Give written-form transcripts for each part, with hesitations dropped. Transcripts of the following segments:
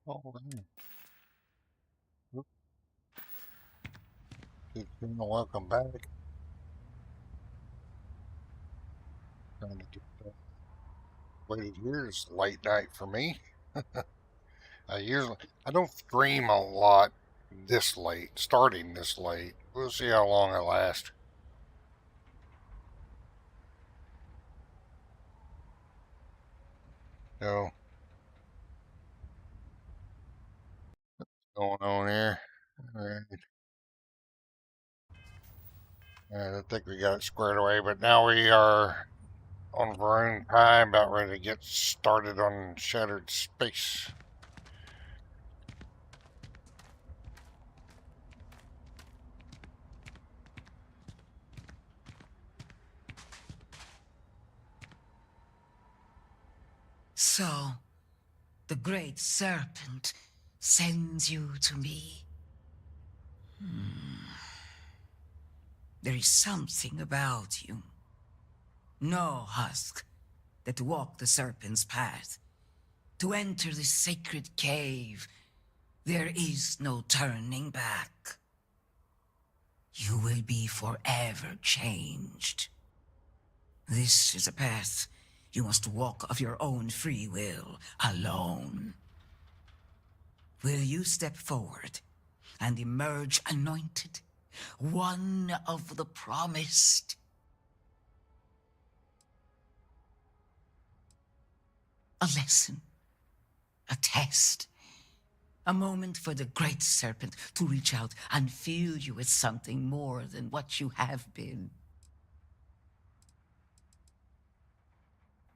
Oh, man. Welcome back. Trying to get waited here. It's late night for me. I don't stream a lot this late, starting this late. We'll see how long I last. So, going on here. I think we got it squared away, but now we are on our own time, about ready to get started on Shattered Space. So, the great serpent sends you to me. There is something about you. No husk that walk the serpent's path. To enter the sacred cave, there is no turning back. You will be forever changed. This is a path you must walk of your own free will, alone. Will you step forward and emerge anointed, one of the promised? A lesson, a test, a moment for the great serpent to reach out and fill you with something more than what you have been.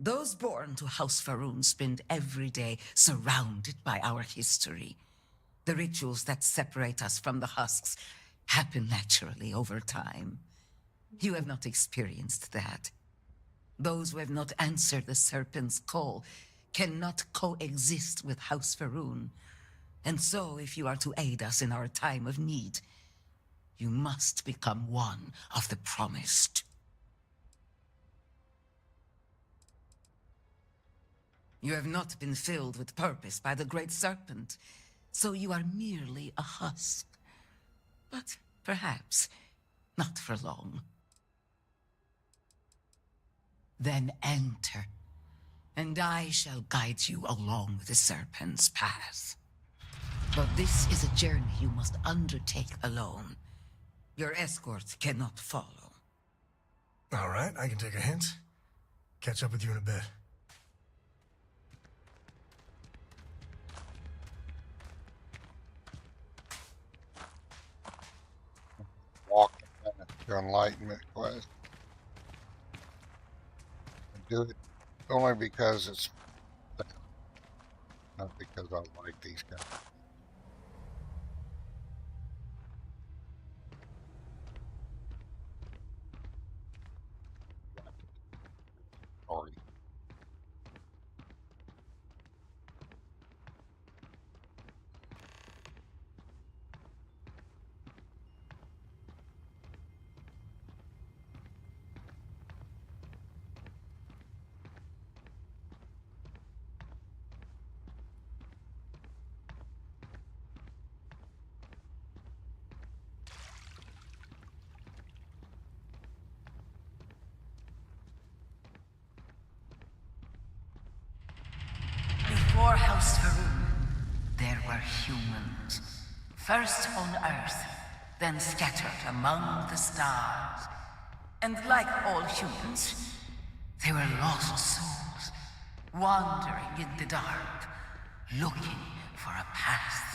Those born to House Faroon spend every day surrounded by our history. The rituals that separate us from the husks happen naturally over time. You have not experienced that. Those who have not answered the serpent's call cannot coexist with House Faroon. And so, if you are to aid us in our time of need, you must become one of the promised. You have not been filled with purpose by the great serpent, so you are merely a husk. But perhaps not for long. Then enter, and I shall guide you along the serpent's path. But this is a journey you must undertake alone. Your escort cannot follow. All right, I can take a hint. Catch up with you in a bit. Walk your enlightenment quest. Do it only because it's not because I like these guys. Sorry. Before House Faroon, there were humans. First on Earth, then scattered among the stars. And like all humans, they were lost souls, wandering in the dark, looking for a path.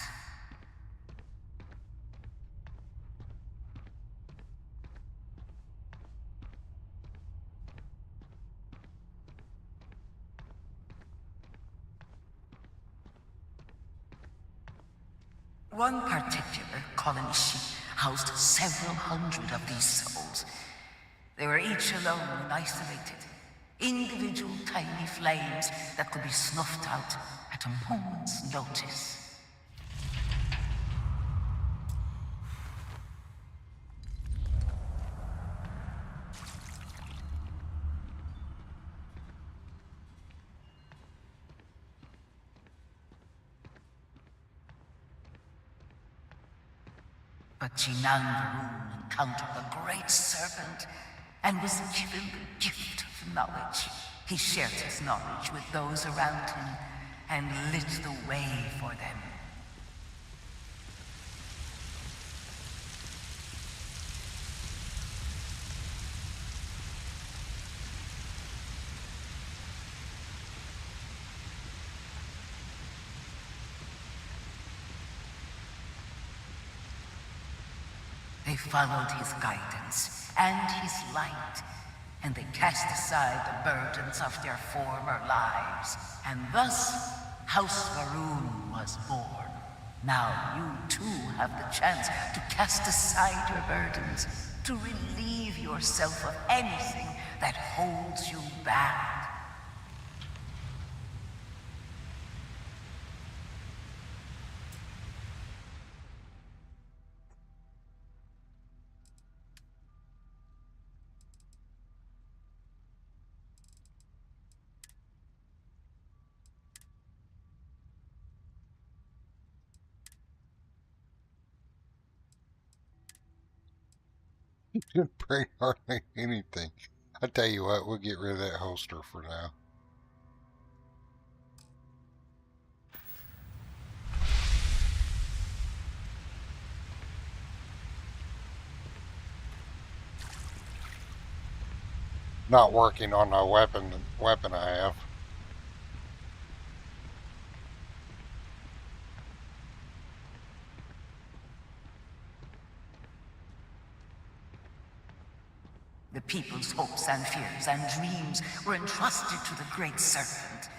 One particular colony ship housed several hundred of these souls. They were each alone and isolated, individual tiny flames that could be snuffed out at a moment's notice. But Chinangaroon encountered the great serpent and was given the gift of knowledge. He shared his knowledge with those around him and lit the way for them. They followed his guidance and his light, and they cast aside the burdens of their former lives. And thus, House Varun was born. Now you too have the chance to cast aside your burdens, to relieve yourself of anything that holds you back. Didn't bring hardly anything. I tell you what, we'll get rid of that holster for now. Not working on a weapon I have. The people's hopes and fears and dreams were entrusted to the great serpent.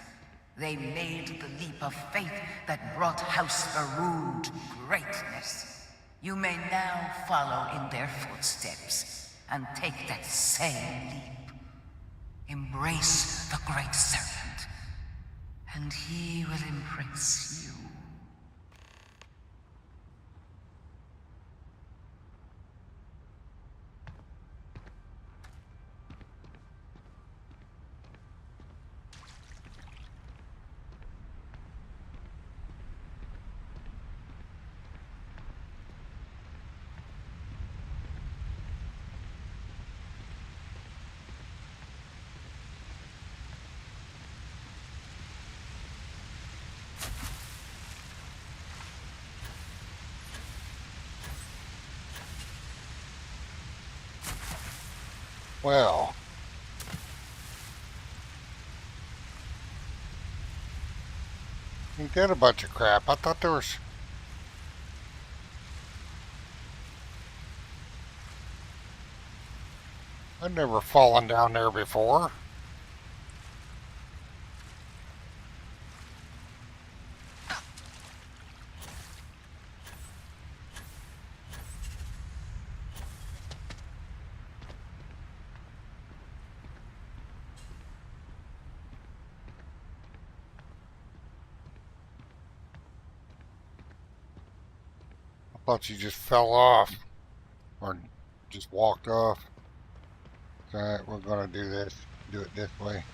They made the leap of faith that brought House Varun to greatness. You may now follow in their footsteps and take that same leap. Embrace the great serpent, and he will embrace you. Well, ain't that a bunch of crap? I thought there was... I've never fallen down there before. I thought you just fell off. Or just walked off. Alright, we're gonna do this. Do it this way.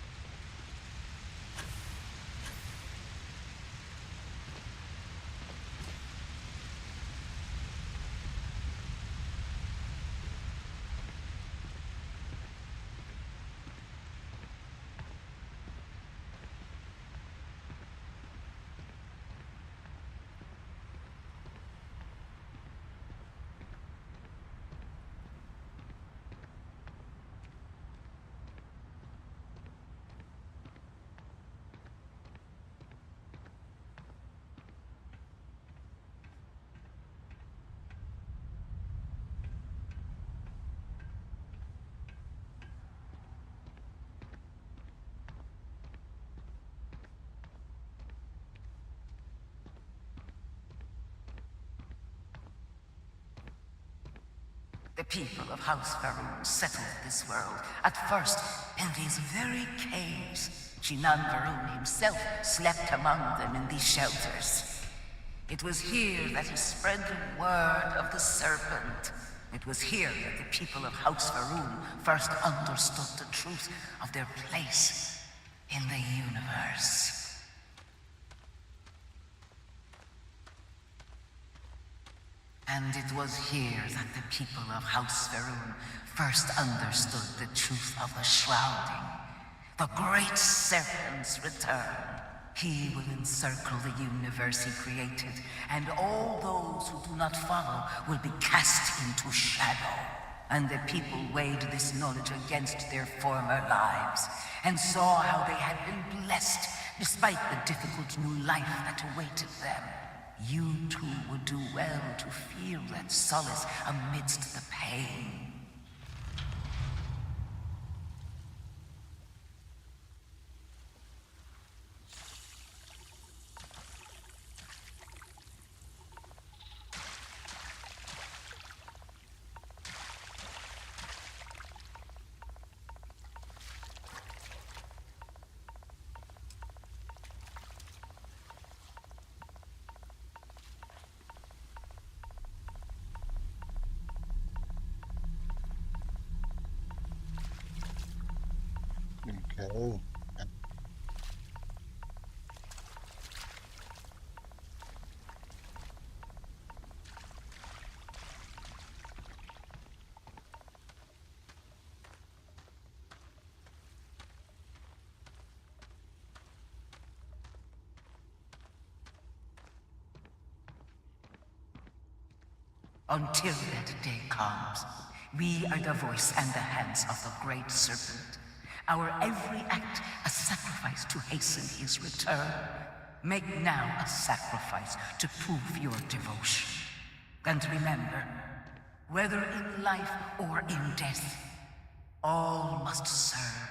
The people of House Varun settled this world, at first in these very caves. Shinan Varun himself slept among them in these shelters. It was here that he spread the word of the serpent. It was here that the people of House Varun first understood the truth of their place in the universe. And it was here that the people of House Varun first understood the truth of the shrouding. The great serpent's return. He will encircle the universe he created, and all those who do not follow will be cast into shadow. And the people weighed this knowledge against their former lives, and saw how they had been blessed despite the difficult new life that awaited them. You too would do well to feel that solace amidst the pain. Okay. Until that day comes, we are the voice and the hands of the Great Serpent. Our every act a sacrifice to hasten his return. Make now a sacrifice to prove your devotion. And remember, whether in life or in death, all must serve.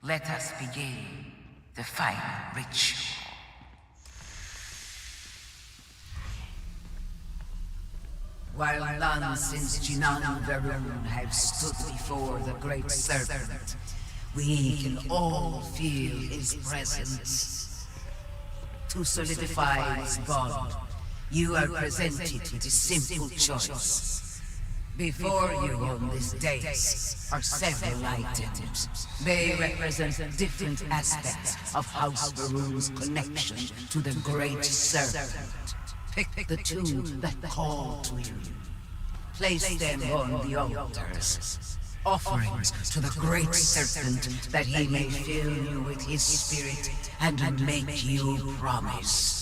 Let us begin the final ritual. While none since Jinan Varun have stood before the Great Serpent, we can all feel his presence. To solidify this bond, you are presented with a simple choice. Before you on this dais are several items. They represent different aspects of House Varun's connection to the Great Serpent. Pick the two that call to you. Place them on the altars. Offerings to the Great Serpent that he may fill you with his spirit and make you promise.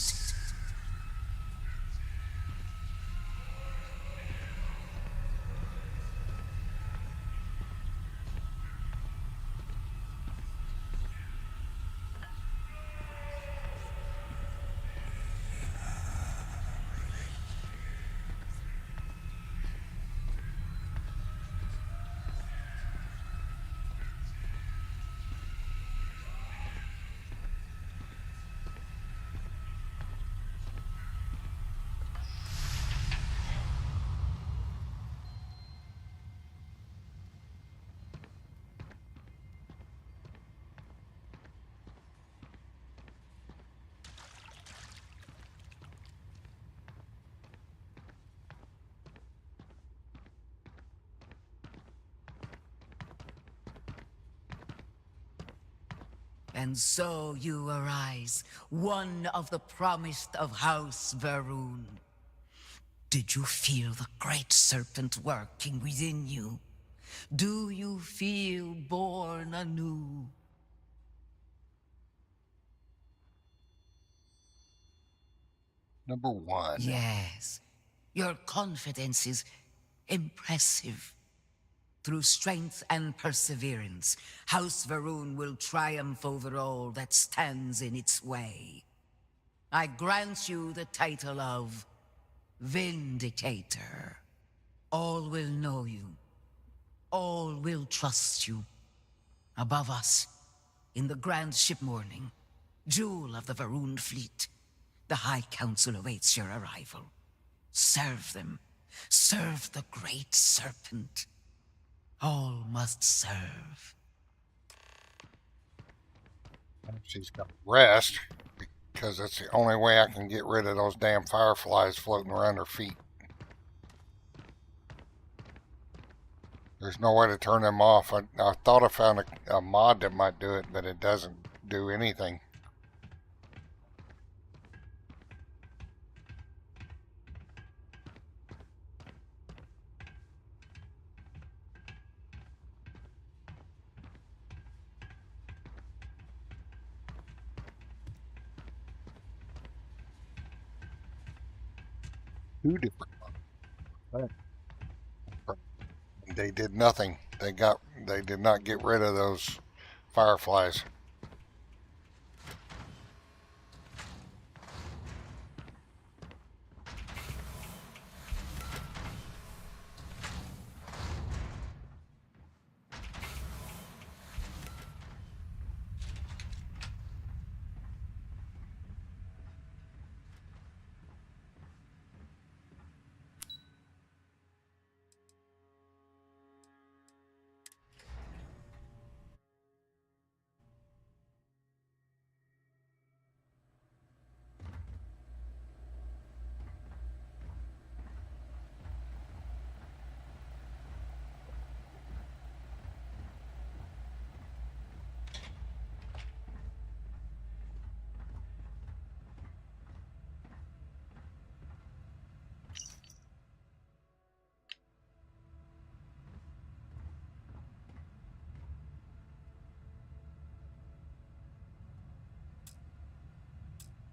And so you arise, one of the promised of House Varun. Did you feel the Great Serpent working within you? Do you feel born anew? Number one. Yes. Your confidence is impressive. Through strength and perseverance, House Varun will triumph over all that stands in its way. I grant you the title of Vindicator. All will know you. All will trust you. Above us, in the grand ship morning, jewel of the Varun fleet, the High Council awaits your arrival. Serve them. Serve the Great Serpent. All must serve. She's got to rest because that's the only way I can get rid of those damn fireflies floating around her feet. There's no way to turn them off. I thought I found a mod that might do it, but it doesn't do anything. Two different ones. They did nothing. They did not get rid of those fireflies.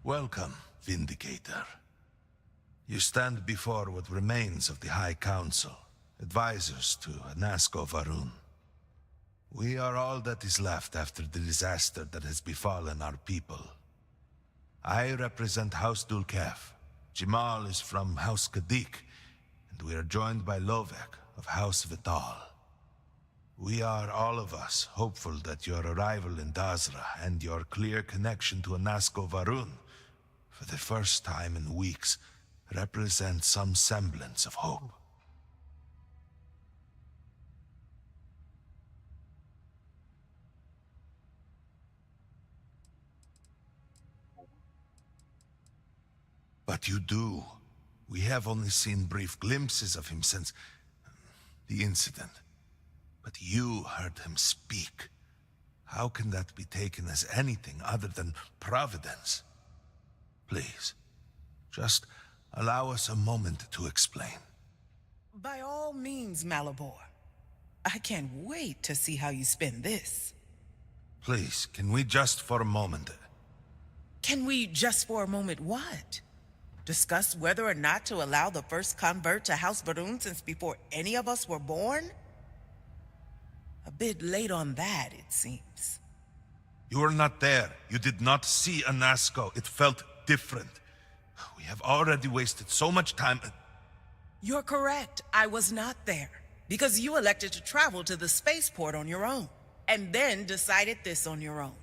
Welcome, Vindicator. You stand before what remains of the High Council, advisors to Anasco Varun. We are all that is left after the disaster that has befallen our people. I represent House Dulkef. Jamal is from House Kadik, and we are joined by Lovek of House Vital. We are, all of us, hopeful that your arrival in Dazra and your clear connection to Anasco Varun, for the first time in weeks, represent some semblance of hope. But you do. We have only seen brief glimpses of him since the incident. But you heard him speak. How can that be taken as anything other than providence? Please, just allow us a moment to explain. By all means, Malabor. I can't wait to see how you spin this. Please, can we just for a moment... Can we just for a moment what? Discuss whether or not to allow the first convert to House Varun since before any of us were born? A bit late on that, it seems. You were not there. You did not see Anasco. It felt different. We have already wasted so much time... You're correct. I was not there. Because you elected to travel to the spaceport on your own. And then decided this on your own.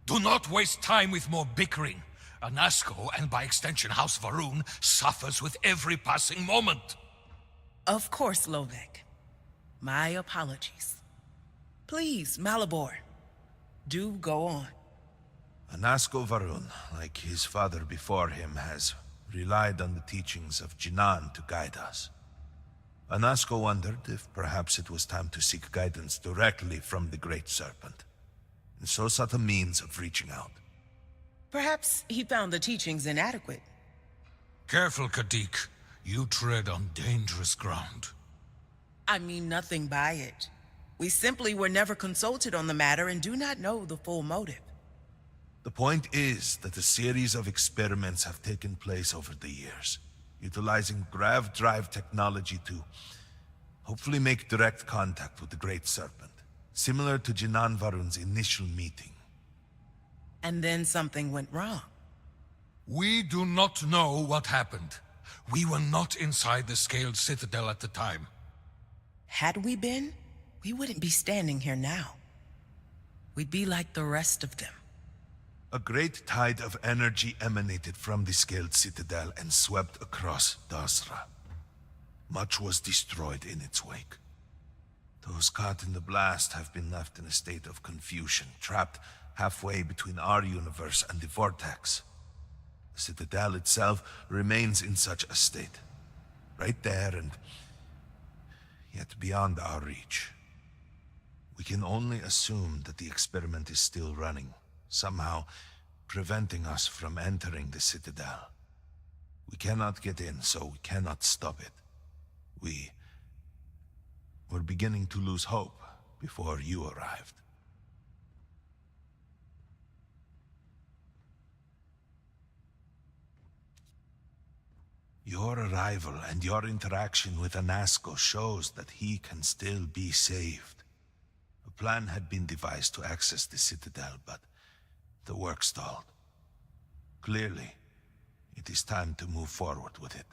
Do not waste time with more bickering. Anasco, and by extension House Varun, suffers with every passing moment. Of course, Lovek. My apologies. Please, Malabor, do go on. Anasco Varun, like his father before him, has relied on the teachings of Jinan to guide us. Anasco wondered if perhaps it was time to seek guidance directly from the Great Serpent, and so sought a means of reaching out. Perhaps he found the teachings inadequate. Careful, Kadik. You tread on dangerous ground. I mean nothing by it. We simply were never consulted on the matter and do not know the full motive. The point is that a series of experiments have taken place over the years, utilizing grav drive technology to hopefully make direct contact with the Great Serpent, similar to Jinan Varun's initial meeting. And then something went wrong. We do not know what happened. We were not inside the scaled citadel at the time. Had we been, we wouldn't be standing here now. We'd be like the rest of them. A great tide of energy emanated from the scaled citadel and swept across Dasra. Much was destroyed in its wake. Those caught in the blast have been left in a state of confusion, trapped halfway between our universe and the Vortex. The Citadel itself remains in such a state. Right there and yet beyond our reach. We can only assume that the experiment is still running, somehow preventing us from entering the Citadel. We cannot get in, so we cannot stop it. We're beginning to lose hope before you arrived. Your arrival and your interaction with Anasco shows that he can still be saved. A plan had been devised to access the Citadel, but the work stalled. Clearly, it is time to move forward with it.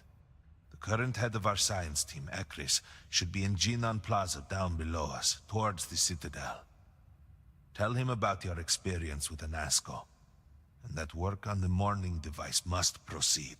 The current head of our science team, Ekris, should be in Jinan Plaza down below us, towards the Citadel. Tell him about your experience with Anasco, and that work on the morning device must proceed.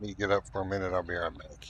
Me get up for a minute, I'll be right back.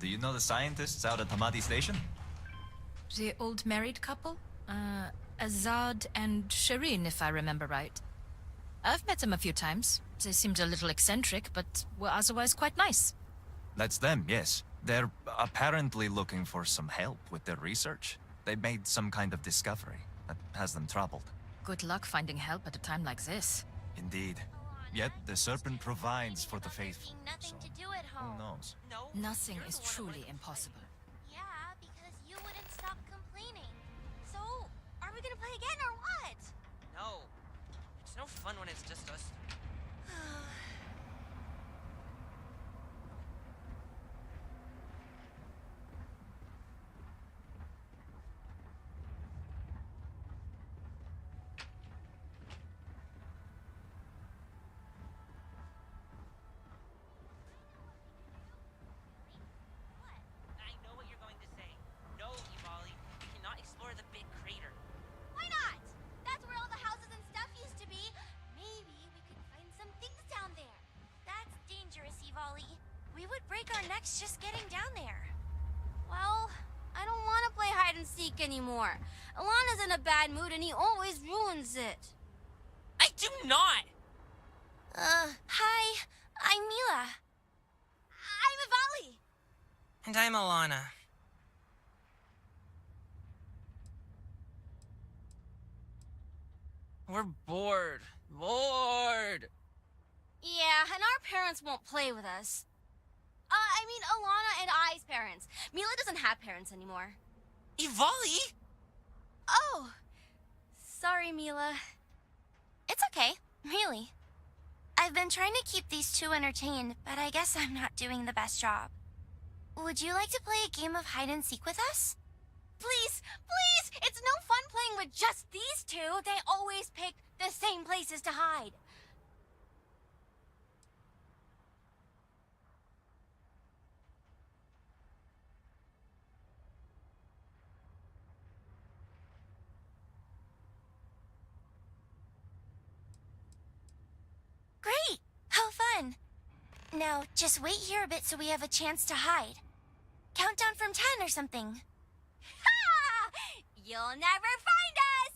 Do you know the scientists out at Hamadi Station? The old married couple? Azad and Shireen, if I remember right. I've met them a few times. They seemed a little eccentric, but were otherwise quite nice. That's them, yes. They're apparently looking for some help with their research. They made some kind of discovery that has them troubled. Good luck finding help at a time like this. Indeed. Yet the serpent provides for the faithful. Nothing So, to do at who home. knows? No. Nothing you're is the one truly away. impossible. Yeah, because you wouldn't stop complaining. So, are we gonna play again or what? No. It's no fun when it's just us. What? I know what you're going to say. No, Ivali. We cannot explore the big crater. Why not? That's where all the houses and stuff used to be. Maybe we could find some things down there. That's dangerous, Ivali. We would break our necks just getting down there. Well, I don't want to play hide and seek anymore. Alana's in a bad mood and he always ruins it. I do not! Hi. I'm Mila. I'm Ivali. And I'm Alana. We're bored. Bored! Yeah, and our parents won't play with us. I mean, Alana and I's parents. Mila doesn't have parents anymore. Ivali? Oh. Sorry, Mila. It's okay, really. I've been trying to keep these two entertained, but I guess I'm not doing the best job. Would you like to play a game of hide and seek with us? Please, please! It's no fun playing with just these two. They always pick the same places to hide. Great! How fun! Now, just wait here a bit so we have a chance to hide. Countdown from 10 or something. Ha! You'll never find us!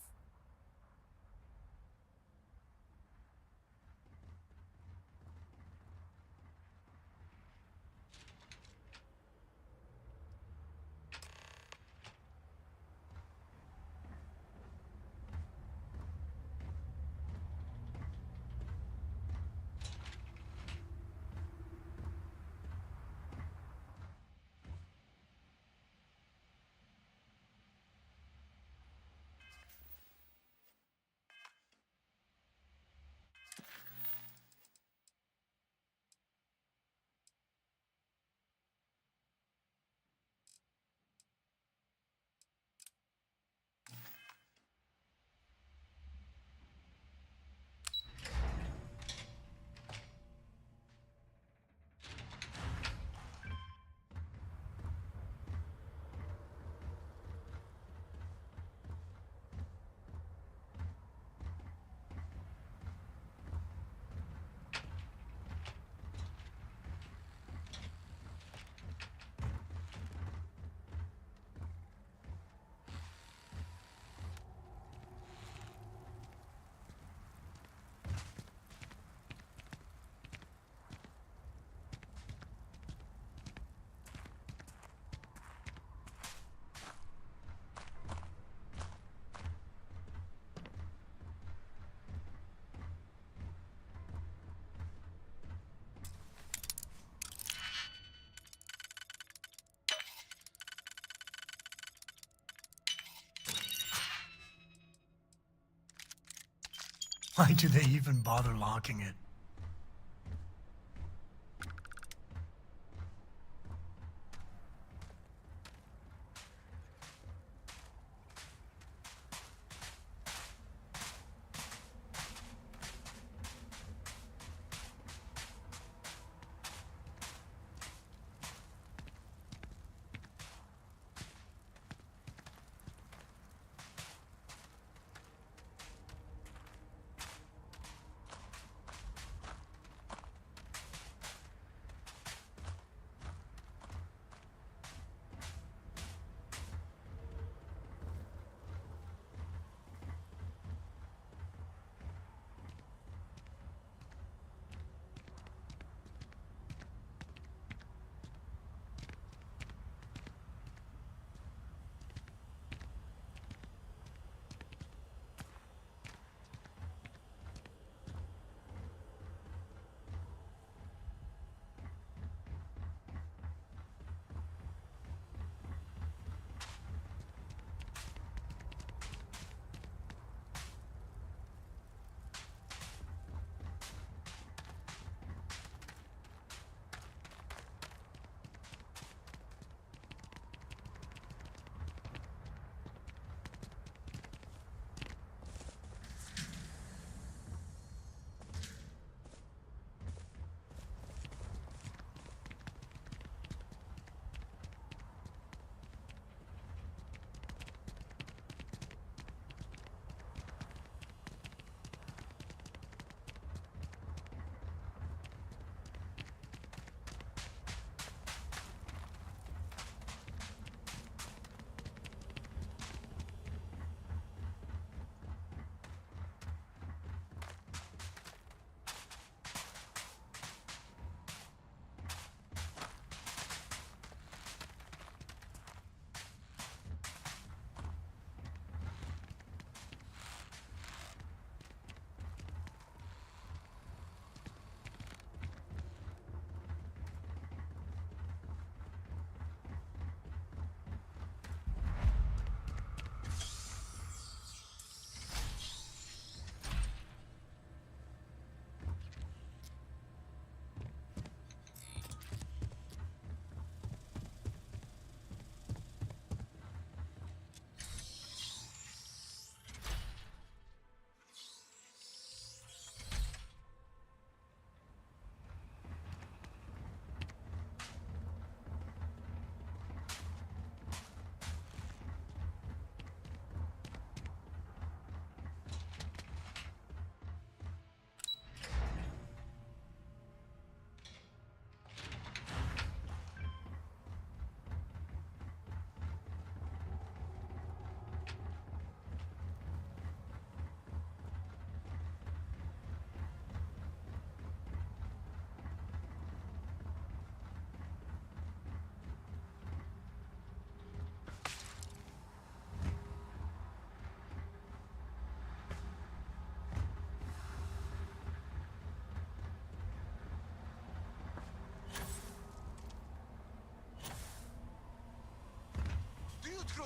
Why do they even bother locking it?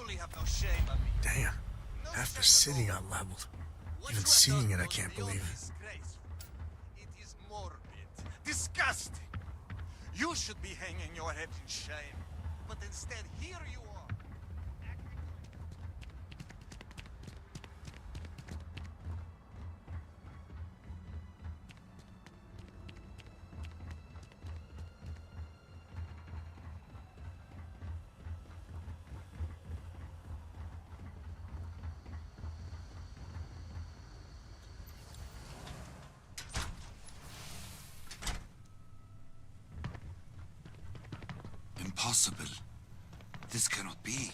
truly have no shame on me. Damn. Half the city got leveled. Even seeing it, I can't believe it. It is morbid, disgusting. You should be hanging your head in shame, but instead here you are. Impossible. This cannot be.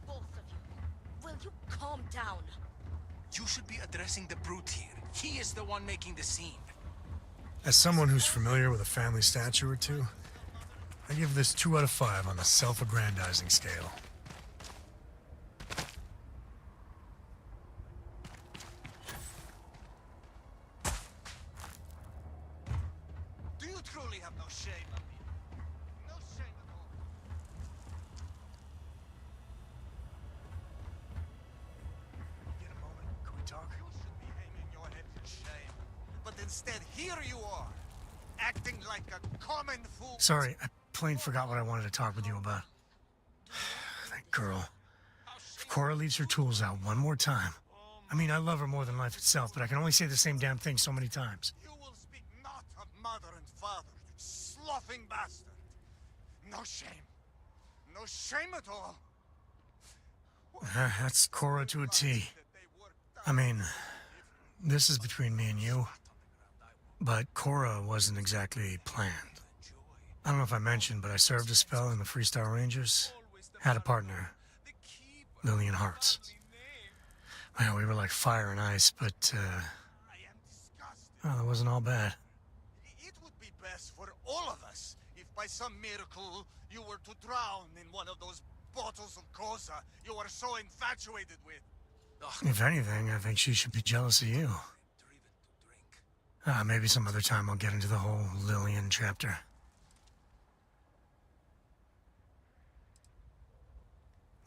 Both of you. Will you calm down? You should be addressing the brute here. He is the one making the scene. As someone who's familiar with a family statue or two, I give this 2 out of 5 on the self-aggrandizing scale. Do you truly have no shame on me? No shame at all. Get a moment. Can we talk? You should be hanging your head in shame, but instead here you are, acting like a common fool. Sorry, I plain forgot what I wanted to talk with you about. That girl. If Cora leaves her tools out one more time. I mean, I love her more than life itself, but I can only say the same damn thing so many times. You will speak not of mother and father, sloughing bastard. No shame. No shame at all. That's Cora to a T. I mean, this is between me and you, but Cora wasn't exactly planned. I don't know if I mentioned, but I served a spell in the Freestar Rangers. Had a partner, Lillian Hartz. Well, we were like fire and ice, but, well, it wasn't all bad. It would be best for all of us if by some miracle you were to drown in one of those bottles of Cosa you are so infatuated with. If anything, I think she should be jealous of you. Maybe some other time I'll get into the whole Lillian chapter.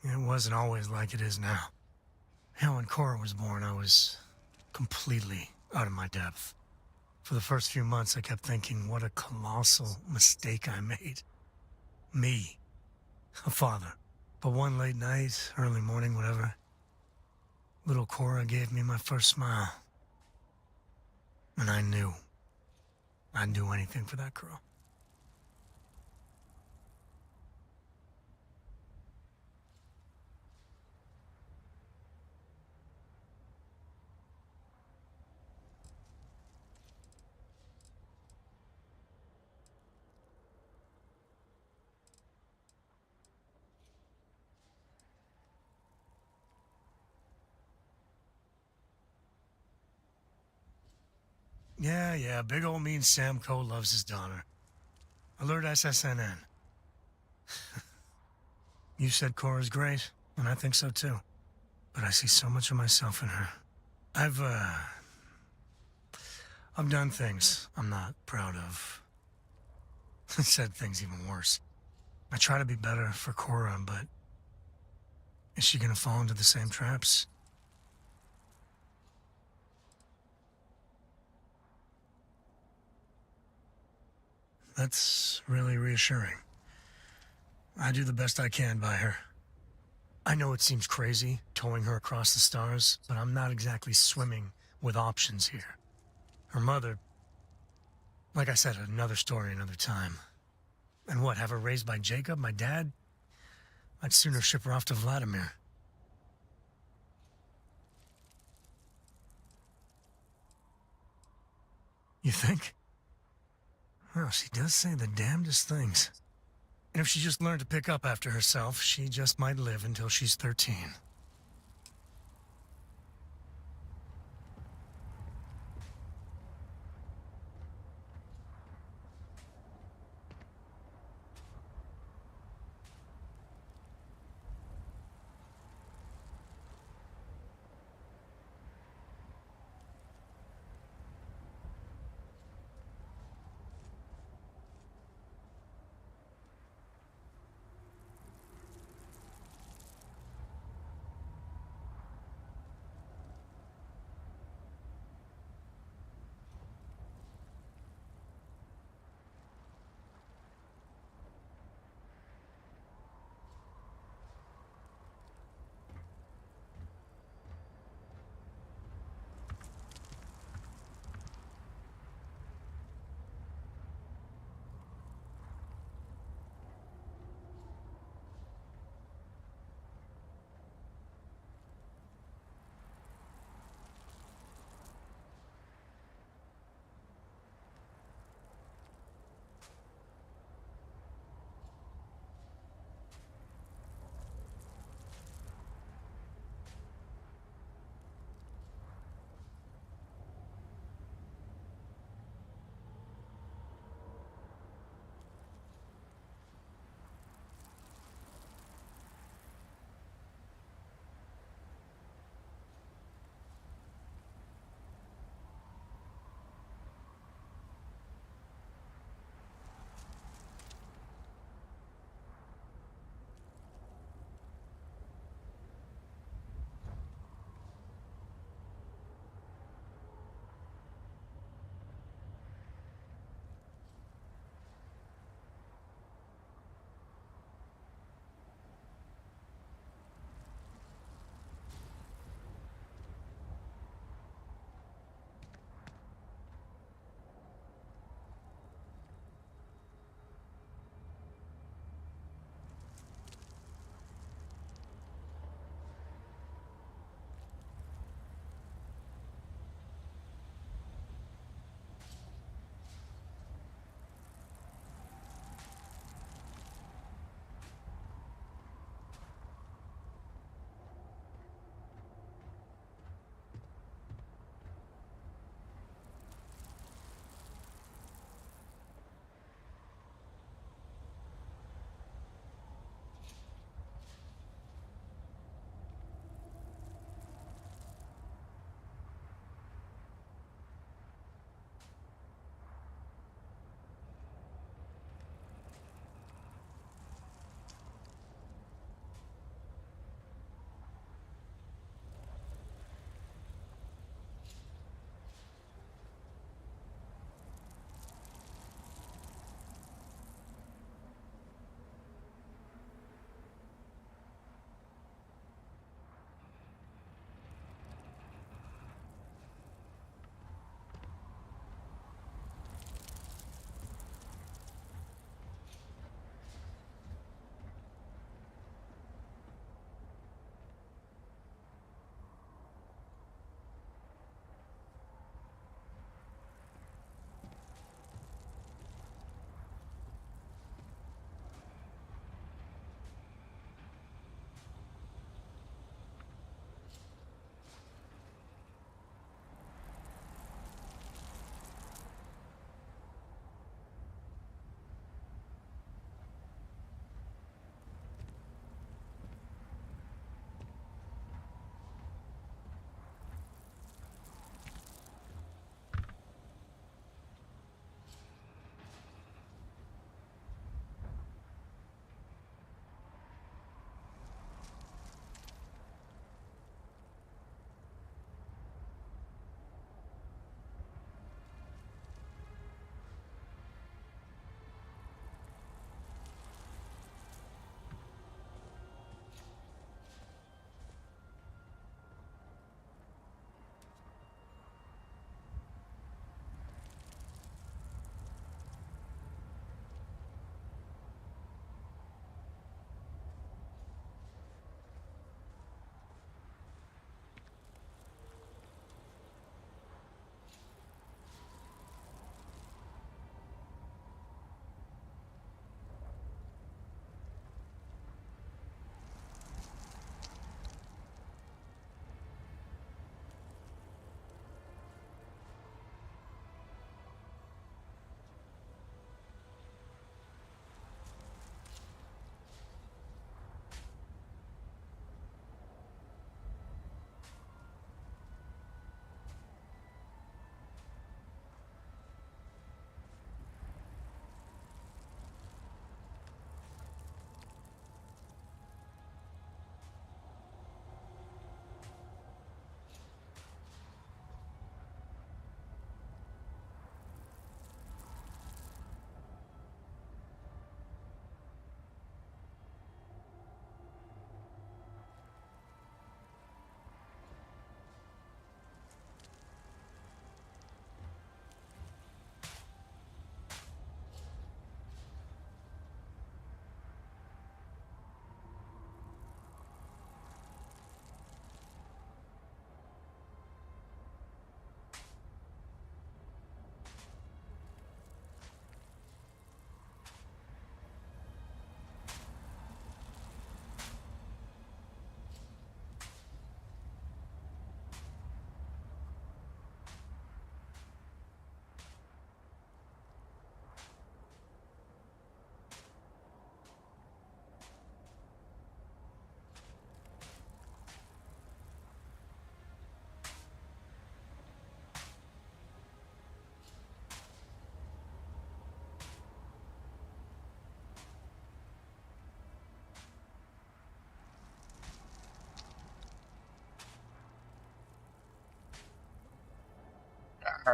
It wasn't always like it is now. Hell, when Cora was born, I was completely out of my depth. For the first few months, I kept thinking what a colossal mistake I made. Me, a father. But one late night, early morning, whatever, little Cora gave me my first smile. And I knew I'd do anything for that girl. Yeah, big old mean Sam Coe loves his daughter. Alert SSNN. You said Cora's great, and I think so too. But I see so much of myself in her. I've done things I'm not proud of. Said things even worse. I try to be better for Cora, but is she gonna fall into the same traps? That's really reassuring. I do the best I can by her. I know it seems crazy, towing her across the stars, but I'm not exactly swimming with options here. Her mother... Like I said, another story, another time. And what, have her raised by Jacob, my dad? I'd sooner ship her off to Vladimir. You think? Well, she does say the damnedest things. And if she just learned to pick up after herself, she just might live until she's 13.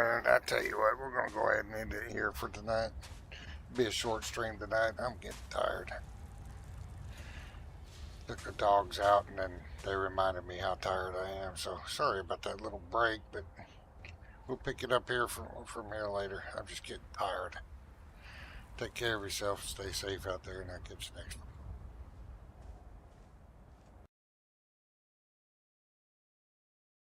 And I tell you what, we're going to go ahead and end it here for tonight. Be a short stream tonight. I'm getting tired. Took the dogs out and then they reminded me how tired I am. So sorry about that little break, but we'll pick it up here from here later. I'm just getting tired. Take care of yourself. Stay safe out there, and I'll catch you next one.